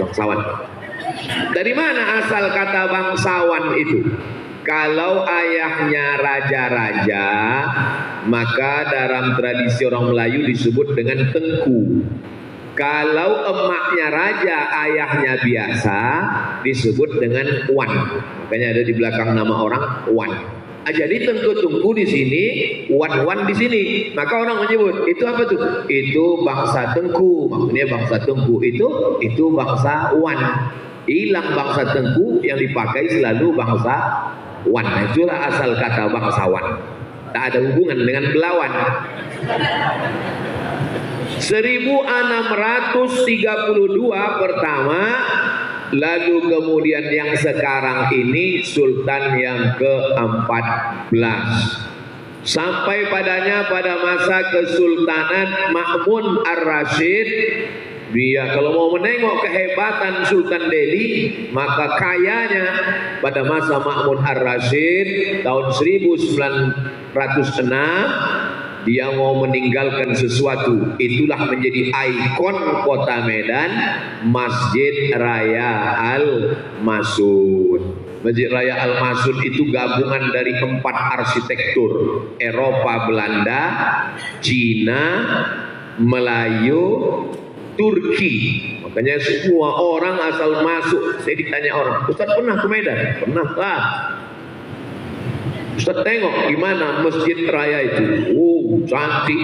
Bangsawan. Dari mana asal kata bangsawan itu? Kalau ayahnya raja-raja, maka dalam tradisi orang Melayu disebut dengan tengku. Kalau emaknya raja, ayahnya biasa, disebut dengan wan. Makanya ada di belakang nama orang wan. Jadi tengku-tengku di sini, wan-wan di sini. Maka orang menyebut itu apa tuh? Itu bangsa tengku. Maksudnya bangsa tengku itu bangsa wan. Hilang bangsa tengku, yang dipakai selalu bangsa wan. Itulah asal kata bangsawan. Tak ada hubungan dengan belawan. 1632 pertama, lalu kemudian yang sekarang ini Sultan yang ke-14. Sampai padanya pada masa Kesultanan Ma'mun Ar-Rasyid, dia kalau mau menengok kehebatan Sultan Delhi, maka kayanya pada masa Ma'mun Ar-Rasyid tahun 1906 dia mau meninggalkan sesuatu. Itulah menjadi ikon kota Medan, Masjid Raya Al-Masud. Masjid Raya Al-Masud itu gabungan dari 4 arsitektur, Eropa, Belanda, Cina, Melayu, Turki. Makanya semua orang asal masuk. Saya ditanya orang, Ustaz pernah ke Medan? Pernah lah. Ustaz tengok gimana Masjid Raya itu. Oh, cantik.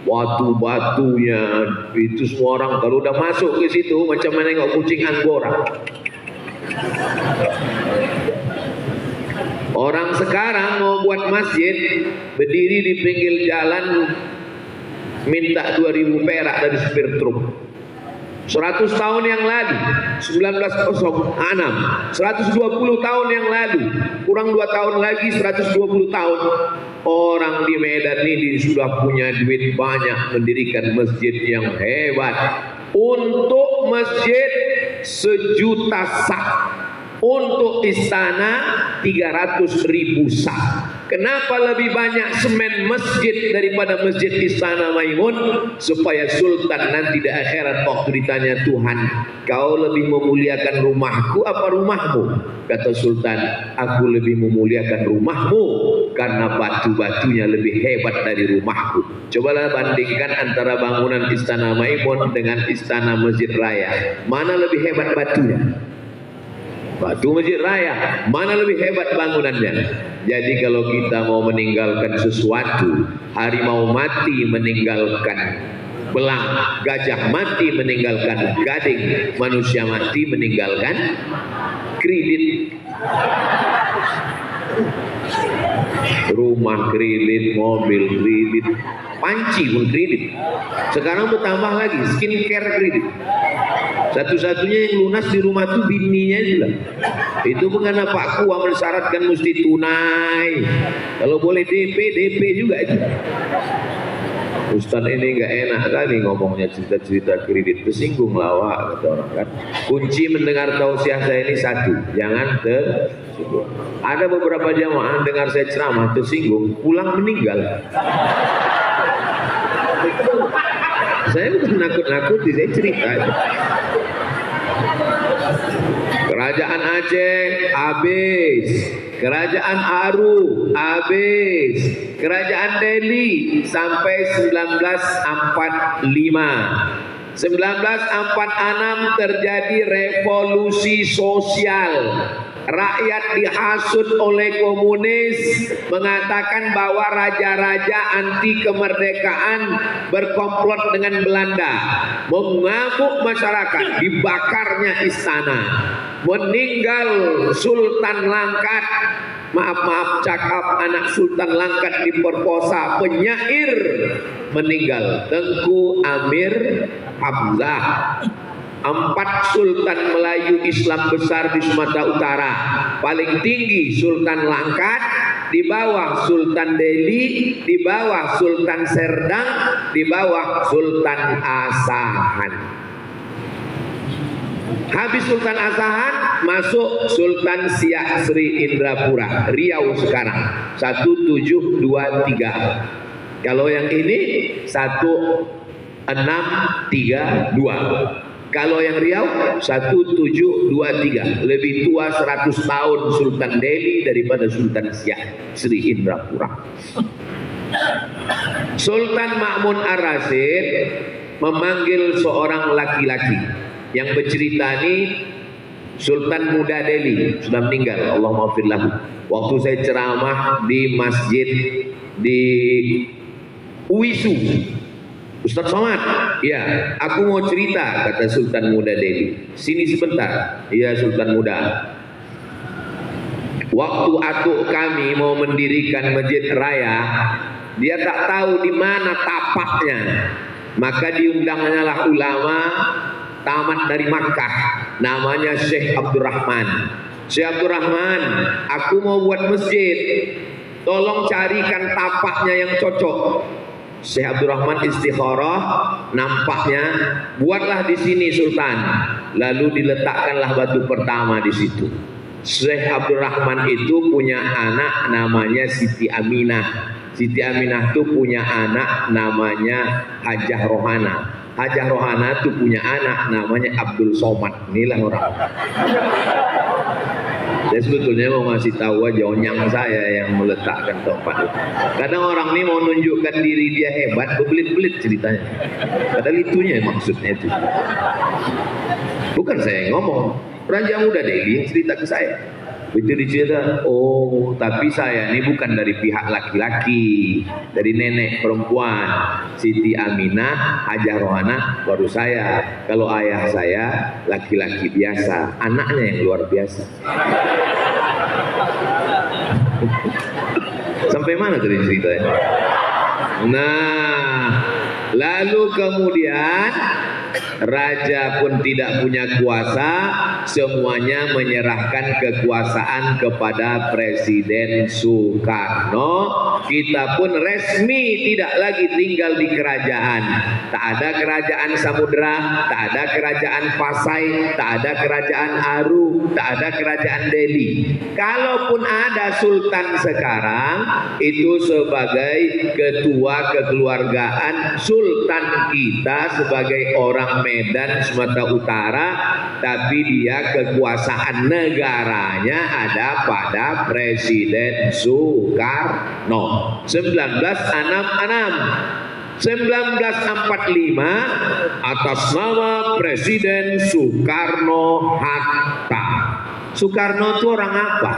Batu-batunya itu semua orang kalau udah masuk ke situ macam menengok kucing Anggora. Orang sekarang mau buat masjid, berdiri di pinggir jalan, minta 2.000 perak dari supir truk. 100 tahun yang lalu, 1906, 120 tahun yang lalu, kurang 2 tahun lagi 120 tahun, orang di Medan ini sudah punya duit banyak mendirikan masjid yang hebat. Untuk masjid 1 juta sak, untuk istana 300.000 sak. Kenapa lebih banyak semen masjid daripada masjid Istana Maimun? Supaya Sultan nanti di akhirat waktu ditanya, Tuhan, kau lebih memuliakan rumahku apa rumahmu? Kata Sultan, aku lebih memuliakan rumahmu karena batu-batunya lebih hebat dari rumahku. Cobalah bandingkan antara bangunan Istana Maimun dengan Istana Masjid Raya. Mana lebih hebat batunya? Batu Masjid Raya. Mana lebih hebat bangunannya? Jadi kalau kita mau meninggalkan sesuatu, harimau mati meninggalkan belang, gajah mati meninggalkan gading, manusia mati meninggalkan kredit. Rumah kredit, mobil kredit, panci pun kredit. Sekarang bertambah lagi skincare kredit. Satu-satunya yang lunas di rumah itu bininya juga. Itu mengenai Pak Kua mensyaratkan mesti tunai. Kalau boleh DP juga itu. Ustaz ini nggak enak kali ngomongnya cerita-cerita kredit, tersinggung lawak kata orang kan. Kunci mendengar tausiah saya ini satu, jangan tersinggung. Ada beberapa jamaah dengar saya ceramah tersinggung, pulang meninggal. Saya bukan nakut-nakuti, saya cerita aja. Kerajaan Aceh habis, Kerajaan Aru habis, Kerajaan Delhi sampai 1945. 1946 terjadi revolusi sosial. Rakyat dihasut oleh komunis, mengatakan bahwa raja-raja anti kemerdekaan berkomplot dengan Belanda. Mengamuk masyarakat, dibakarnya istana. Meninggal Sultan Langkat. Maaf cakap, anak Sultan Langkat diperkosa, penyair meninggal, Tengku Amir Hamzah. 4 sultan Melayu Islam besar di Sumatera Utara. Paling tinggi Sultan Langkat, di bawah Sultan Delhi, di bawah Sultan Serdang, di bawah Sultan Asahan. Habis Sultan Asahan, masuk Sultan Siak Sri Indrapura, Riau sekarang, 1723. Kalau yang ini 1632. Kalau yang Riau 1723, lebih tua 100 tahun Sultan Delhi daripada Sultan Siak Sri Indrapura. Sultan Ma'mun Ar-Rasyid memanggil seorang laki-laki yang bercerita ini. Sultan muda Delhi sudah meninggal, Allah maafir lahu. Waktu saya ceramah di masjid di Uisu, Ustaz Somad, ya, aku mau cerita, kata Sultan muda Delhi. Sini sebentar. Ya Sultan muda, waktu atuk kami mau mendirikan masjid raya, dia tak tahu di mana tapaknya, maka diundangnya lah ulama tamat dari Makkah, namanya Syekh Abdurrahman. Syekh Abdurrahman, aku mau buat masjid, tolong carikan tapaknya yang cocok. Syekh Abdurrahman istikharah, nampaknya buatlah di sini Sultan. Lalu diletakkanlah batu pertama di situ. Syekh Abdurrahman itu punya anak namanya Siti Aminah. Siti Aminah itu punya anak namanya Hajah Rohana. Hajah Rohana itu punya anak namanya Abdul Somad. Inilah orang. Saya sebetulnya mau ngasih tahu aja onyang saya yang meletakkan tempat itu. Kadang orang ini mau nunjukkan diri dia hebat, berbelit-belit ceritanya. Padahal itunya maksudnya itu. Bukan saya yang ngomong, Raja Muda Delhi yang cerita ke saya. Itu dicerita, oh tapi saya ini bukan dari pihak laki-laki, dari nenek perempuan Siti Aminah, Hajah Rohana, baru saya. Kalau ayah saya laki-laki biasa, anaknya yang luar biasa. Sampai mana tadi ceritanya? Nah, lalu kemudian raja pun tidak punya kuasa, semuanya menyerahkan kekuasaan kepada Presiden Soekarno. Kita pun resmi tidak lagi tinggal di kerajaan. Tak ada kerajaan Samudra, tak ada kerajaan Pasai, tak ada kerajaan Aru, tak ada kerajaan Delhi. Kalaupun ada sultan sekarang, itu sebagai ketua kekeluargaan sultan kita sebagai orang Medan Sumatera Utara, tapi dia kekuasaan negaranya ada pada Presiden Soekarno. 1945 atas nama Presiden Soekarno Hatta. Soekarno itu orang apa?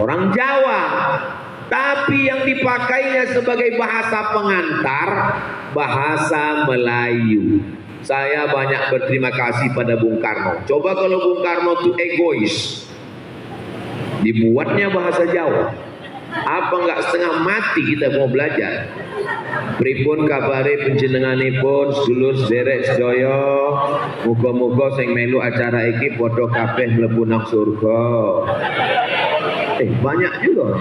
Orang Jawa. Tapi yang dipakainya sebagai bahasa pengantar, bahasa Melayu. Saya banyak berterima kasih pada Bung Karno. Coba kalau Bung Karno itu egois, dibuatnya bahasa Jawa. Apa enggak setengah mati kita mau belajar? Pripun kabare panjenenganipun sedulur sederek sedaya, muga-muga sing melu acara iki padha kabeh mlebu nang surga. Banyak juga.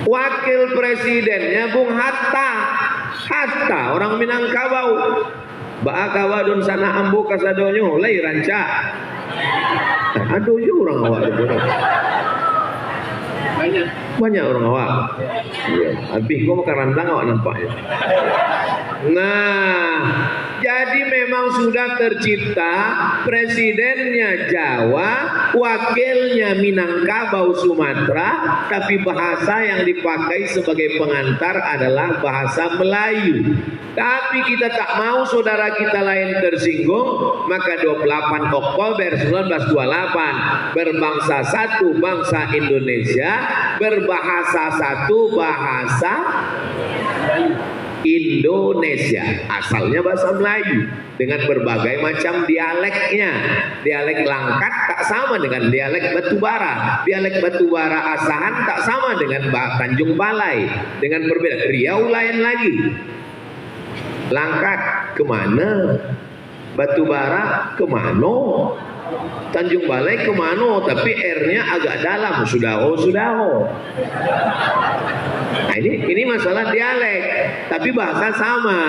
Wakil presidennya Bung Hatta. Hatta orang Minangkabau. Baakawadun sana ambu kasadonyo lai ranca. Aduh orang awak banyak orang awak. Iya, habis gua makan randang awak nampaknya. Nah, jadi memang sudah tercipta presidennya Jawa, wakilnya Minangkabau Sumatera, tapi bahasa yang dipakai sebagai pengantar adalah bahasa Melayu. Tapi kita tak mau saudara kita lain tersinggung, maka 28 Oktober 1928 berbangsa satu bangsa Indonesia, berbahasa satu bahasa Indonesia, asalnya bahasa Melayu dengan berbagai macam dialeknya. Dialek Langkat tak sama dengan dialek Batubara. Dialek Batubara Asahan tak sama dengan Tanjung Balai, dengan berbeda. Riau lain lagi. Langkat kemana? Batubara kemana? Tanjung Balai kemana? Tapi R-nya agak dalam. Sudaho. Nah, ini masalah dialek, tapi bahasa sama.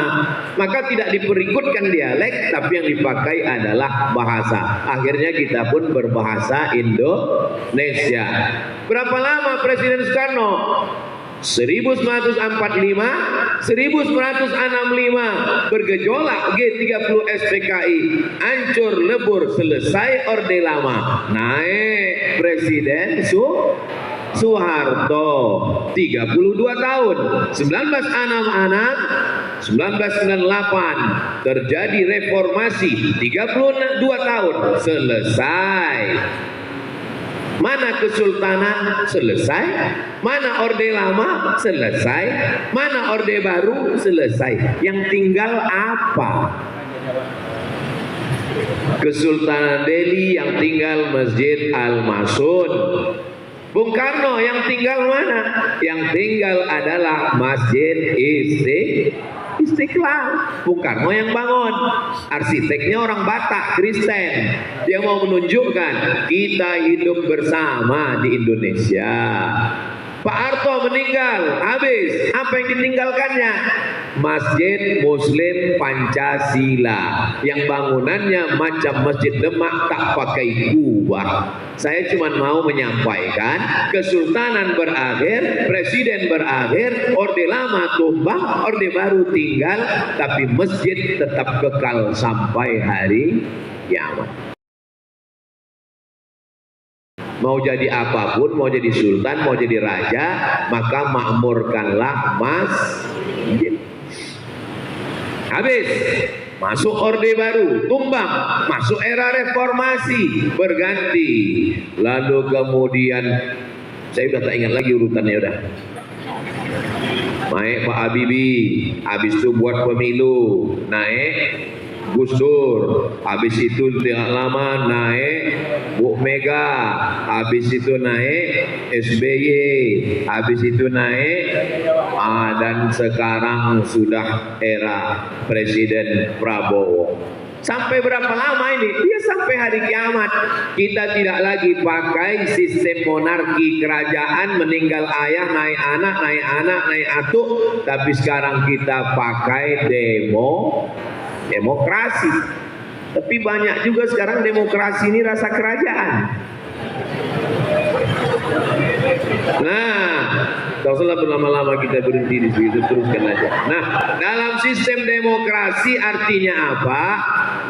Maka tidak diperikutkan dialek, tapi yang dipakai adalah bahasa. Akhirnya kita pun berbahasa Indonesia. Berapa lama Presiden Soekarno? 1945, 1965 bergejolak G30 SPKI, hancur lebur, selesai Orde Lama, naik Presiden Soeharto 32 tahun. 1966 1998 terjadi reformasi 32 tahun, selesai. Mana kesultanan? Selesai. Mana Orde Lama? Selesai. Mana Orde Baru? Selesai. Yang tinggal apa? Kesultanan Delhi, yang tinggal Masjid Al-Masun. Bung Karno yang tinggal mana? Yang tinggal adalah Masjid Istiqlal. Bung Karno yang bangun. Arsiteknya orang Batak, Kristen. Dia mau menunjukkan kita hidup bersama di Indonesia. Pak Harto meninggal, habis. Apa yang ditinggalkannya? Masjid Muslim Pancasila, yang bangunannya macam Masjid Demak, tak pakai kubah. Saya cuma mau menyampaikan, kesultanan berakhir, presiden berakhir, Orde Lama tumbang, Orde Baru tinggal, tapi masjid tetap kekal sampai hari kiamat. Mau jadi apapun, mau jadi sultan, mau jadi raja, maka makmurkanlah masjid. Habis, masuk Orde Baru, tumbang, masuk era reformasi, berganti. Lalu kemudian, saya udah tak ingat lagi urutannya udah. Naik Pak Habibie, habis itu buat pemilu, naik Gus Dur, habis itu tidak lama naik Bu Mega, habis itu naik SBY, habis itu naik dan sekarang sudah era Presiden Prabowo. Sampai berapa lama ini? Dia sampai hari kiamat. Kita tidak lagi pakai sistem monarki, kerajaan, meninggal ayah, naik anak, naik anak, naik atuk, tapi sekarang kita pakai demokrasi. Tapi banyak juga sekarang demokrasi ini rasa kerajaan. Nah, tak usah berlama-lama kita berhenti di situ, teruskan aja. Nah, dalam sistem demokrasi artinya apa?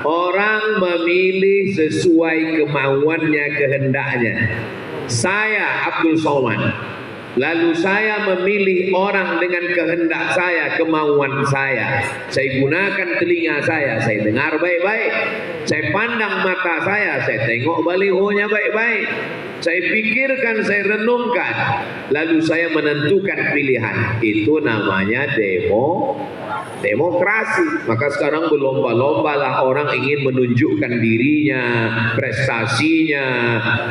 Orang memilih sesuai kemauannya, kehendaknya. Saya Abdul Somad, lalu saya memilih orang dengan kehendak saya, kemauan saya. Saya gunakan telinga saya dengar baik-baik. Saya pandang mata saya tengok balihonya baik-baik. Saya pikirkan, saya renungkan. Lalu saya menentukan pilihan. Itu namanya demokrasi. Maka sekarang berlomba-lombalah orang ingin menunjukkan dirinya, prestasinya,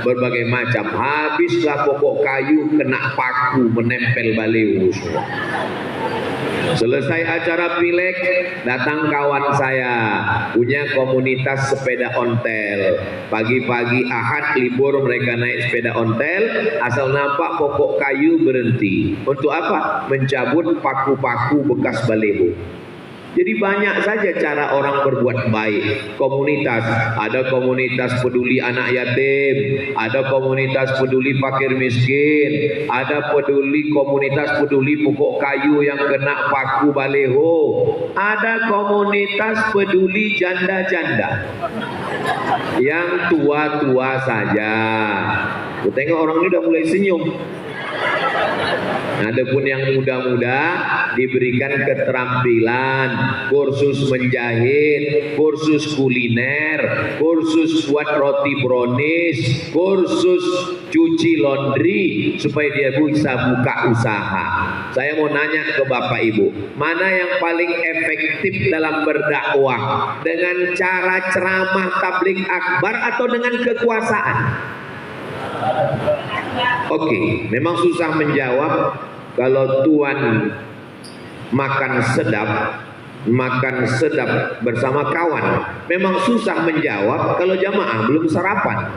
berbagai macam. Habislah pokok kayu kena paku menempel baliho semua. Selesai acara pileg, datang kawan saya punya komunitas sepeda ontel. Pagi-pagi Ahad libur, mereka naik sepeda ontel, asal nampak pokok kayu berhenti. Untuk apa? Mencabut paku-paku bekas baliho. Jadi banyak saja cara orang berbuat baik. Komunitas, ada komunitas peduli anak yatim, ada komunitas peduli fakir miskin, ada komunitas peduli pokok kayu yang kena paku baliho, ada komunitas peduli janda-janda yang tua-tua saja. Aku tengok orang ini udah mulai senyum. Adapun yang muda-muda diberikan keterampilan, kursus menjahit, kursus kuliner, kursus buat roti brownies, kursus cuci laundry supaya dia bisa buka usaha. Saya mau nanya ke Bapak Ibu, mana yang paling efektif dalam berdakwah? Dengan cara ceramah tabligh akbar atau dengan kekuasaan? Oke, memang susah menjawab kalau tuan makan sedap bersama kawan. Memang susah menjawab kalau jamaah belum sarapan.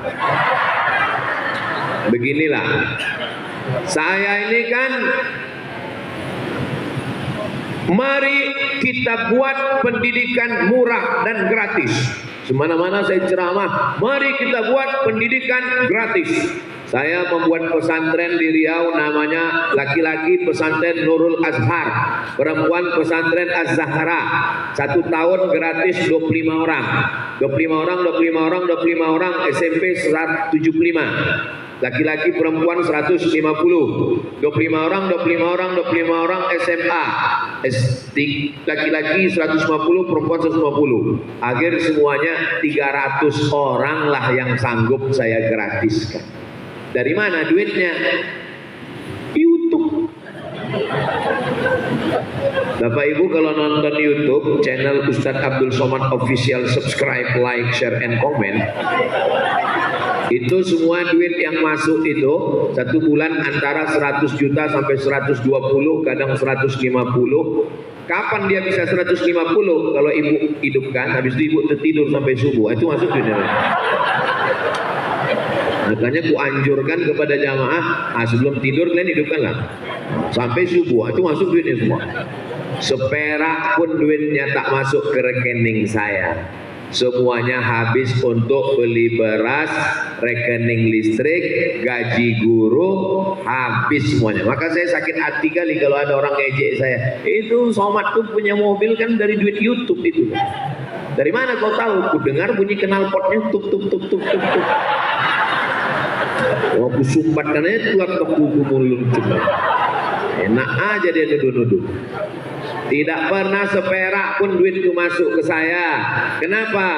Beginilah, saya ini kan, mari kita buat pendidikan murah dan gratis. Semana-mana saya ceramah, mari kita buat pendidikan gratis. Saya membuat pesantren di Riau, namanya laki-laki pesantren Nurul Azhar, perempuan pesantren Az-Zahra. 1 tahun gratis 25 orang. 25 orang, 25 orang, 25 orang, SMP 175. Laki-laki perempuan 150. 25 orang, 25 orang, 25 orang SMA. Laki-laki 150, perempuan 150. Akhir semuanya 300 orang lah yang sanggup saya gratiskan. Dari mana duitnya? YouTube. Bapak Ibu kalau nonton YouTube channel Ustadz Abdul Somad Official, subscribe, like, share, and comment. Itu semua duit yang masuk itu 1 bulan antara 100 juta sampai 120, kadang 150. Kapan dia bisa 150? Kalau ibu hidupkan, habis itu ibu tertidur sampai subuh, itu masuk duitnya. Makanya ku anjurkan kepada jamaah, sebelum tidur kalian hidupkanlah sampai subuh, itu masuk duitnya semua. Seperak pun duitnya tak masuk ke rekening saya. Semuanya habis untuk beli beras, rekening listrik, gaji guru, habis semuanya. Maka saya sakit hati kali kalau ada orang ngejek saya. Itu Somad tuh punya mobil kan dari duit YouTube itu. Dari mana kau tahu? Ku dengar bunyi knalpotnya tuk tuk tuk tuk tuk tuk. Aku sumbatkan aja keluar ke kuku mulut cuma. Enak aja dia nuduh-nuduh. Tidak pernah seperak pun duit itu masuk ke saya. Kenapa?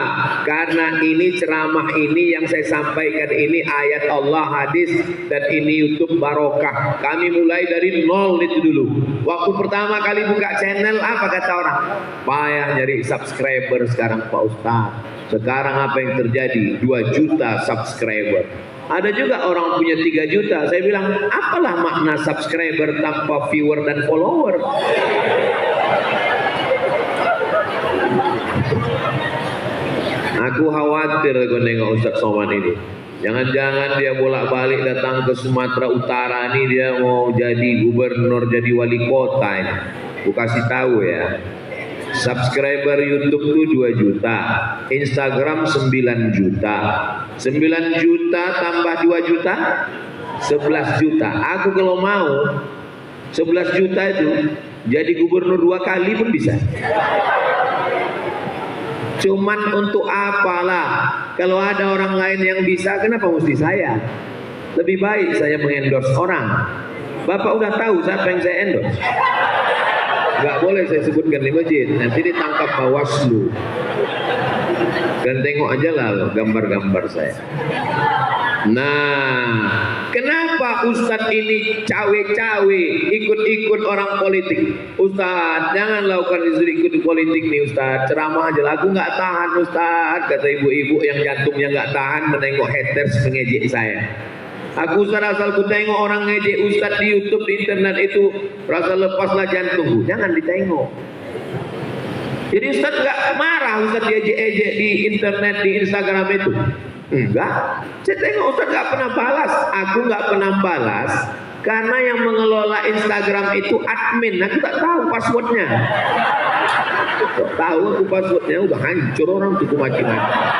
Karena ini ceramah ini yang saya sampaikan ini ayat Allah, hadis, dan ini YouTube barokah. Kami mulai dari nol itu dulu. Waktu pertama kali buka channel, apa kata orang? Payah nyari subscriber sekarang Pak Ustaz. Sekarang apa yang terjadi? 2 juta subscriber. Ada juga orang punya 3 juta. Saya bilang, apalah makna subscriber tanpa viewer dan follower? Aku khawatir aku nengok Ustadz Somad ini. Jangan-jangan dia bolak-balik datang ke Sumatera Utara ini, dia mau jadi gubernur, jadi wali kota ini. Aku kasih tahu ya. Subscriber YouTube tuh 2 juta, Instagram 9 juta. 9 juta tambah 2 juta, 11 juta. Aku kalau mau 11 juta itu jadi gubernur 2 kali pun bisa. Cuman untuk apalah? Kalau ada orang lain yang bisa, kenapa mesti saya? Lebih baik saya mengendorse orang. Bapak udah tahu siapa yang saya endorse? Gak boleh saya sebutkan di masjid, nanti ditangkap Bawaslu. Dan tengok aja lah gambar-gambar saya. Nah, kenapa Ustadz ini cawe-cawe ikut-ikut orang politik? Ustadz, jangan lakukan ikut politik nih Ustadz. Ceramah aja lah, aku nggak tahan Ustadz. Kata ibu-ibu yang jantungnya nggak tahan menengok haters mengejek saya. Aku Ustadz asal ku tengok orang ngejek Ustadz di YouTube, di internet itu, rasa lepaslah jantung. Jangan ditengok. Jadi Ustadz nggak marah Ustadz diejek-ejek di internet, di Instagram itu. Enggak. Saya tengok Ustadz nggak pernah balas. Aku nggak pernah balas karena yang mengelola Instagram itu admin. Aku tak tahu passwordnya. Tahu aku passwordnya, udah hancur orang tuh maki-maki.